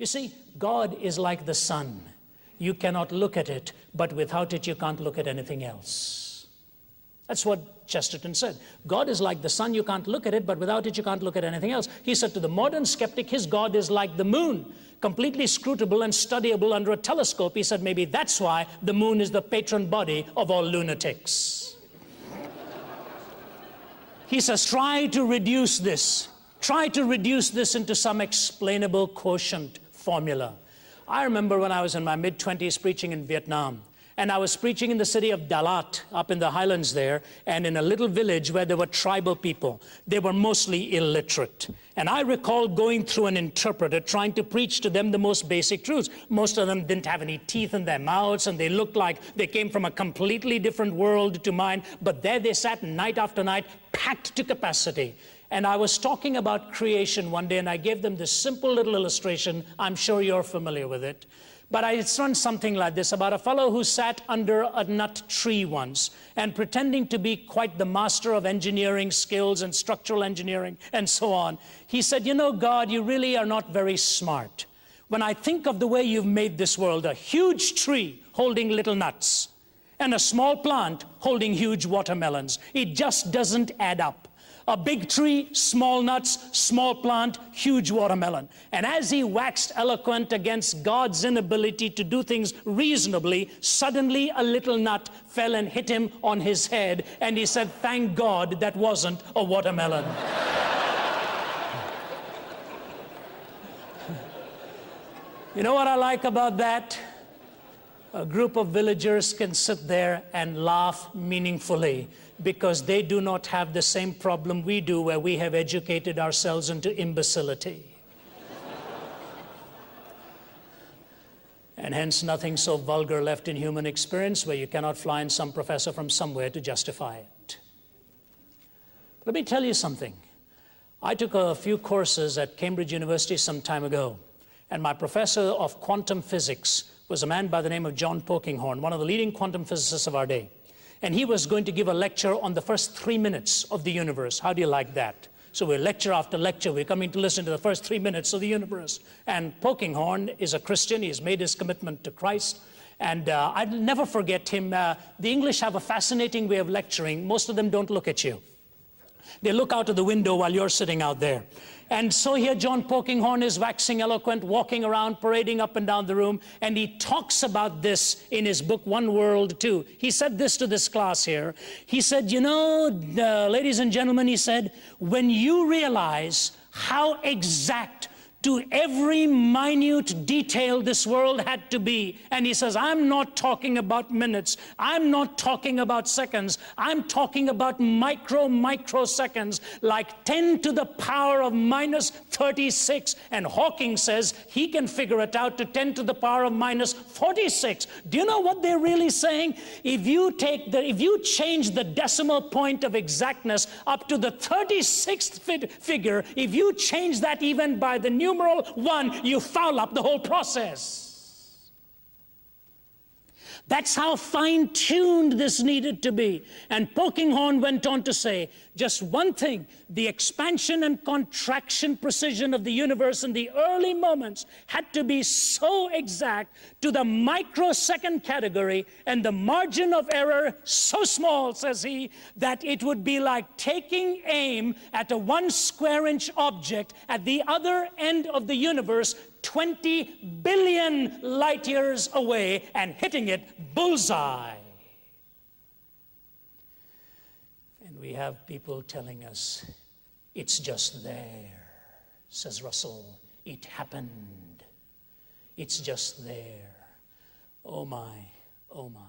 You see, God is like the sun. You cannot look at it, but without it you can't look at anything else. That's what Chesterton said. God is like the sun, you can't look at it, but without it you can't look at anything else. He said to the modern skeptic, his God is like the moon, completely scrutable and studyable under a telescope. He said maybe that's why the moon is the patron body of all lunatics. He says, try to reduce this into some explainable quotient formula. I remember when I was in my mid-20s preaching in Vietnam, and I was preaching in the city of Dalat, up in the highlands there, and in a little village where there were tribal people. They were mostly illiterate. And I recall going through an interpreter trying to preach to them the most basic truths. Most of them didn't have any teeth in their mouths, and they looked like they came from a completely different world to mine. But there they sat night after night, packed to capacity. And I was talking about creation one day, and I gave them this simple little illustration. I'm sure you're familiar with it. But it's run something like this, about a fellow who sat under a nut tree once and pretending to be quite the master of engineering skills and structural engineering and so on. He said, you know, God, you really are not very smart. When I think of the way you've made this world, a huge tree holding little nuts and a small plant holding huge watermelons, it just doesn't add up. A big tree, small nuts, small plant, huge watermelon. And as he waxed eloquent against God's inability to do things reasonably, suddenly a little nut fell and hit him on his head, and he said, thank God that wasn't a watermelon. You know what I like about that? A group of villagers can sit there and laugh meaningfully because they do not have the same problem we do, where we have educated ourselves into imbecility. And hence nothing so vulgar left in human experience where you cannot find some professor from somewhere to justify it. Let me tell you something. I took a few courses at Cambridge University some time ago, and my professor of quantum physics was a man by the name of John Polkinghorne, one of the leading quantum physicists of our day. And he was going to give a lecture on the first 3 minutes of the universe. How do you like that? So we're lecture after lecture, we're coming to listen to the first 3 minutes of the universe. And Polkinghorne is a Christian, he's made his commitment to Christ. And I'll never forget him. The English have a fascinating way of lecturing. Most of them don't look at you. They look out of the window while you're sitting out there. And so here John Polkinghorne is waxing eloquent, walking around, parading up and down the room, and he talks about this in his book, One World Two. He said this to this class here. He said, you know, ladies and gentlemen, he said, when you realize how exact to every minute detail this world had to be. And he says, I'm not talking about minutes. I'm not talking about seconds. I'm talking about microseconds, like 10 to the power of minus 36. And Hawking says he can figure it out to 10 to the power of minus 46. Do you know what they're really saying? If you change the decimal point of exactness up to the 36th figure, if you change that even by the numeral 1, you foul up the whole process. That's how fine-tuned this needed to be. And Polkinghorne went on to say, just one thing, the expansion and contraction precision of the universe in the early moments had to be so exact to the microsecond category, and the margin of error so small, says he, that it would be like taking aim at a 1 square inch object at the other end of the universe 20 billion light years away and hitting it bullseye. And we have people telling us, it's just there. Says Russell, it happened. It's just there. Oh my, oh my.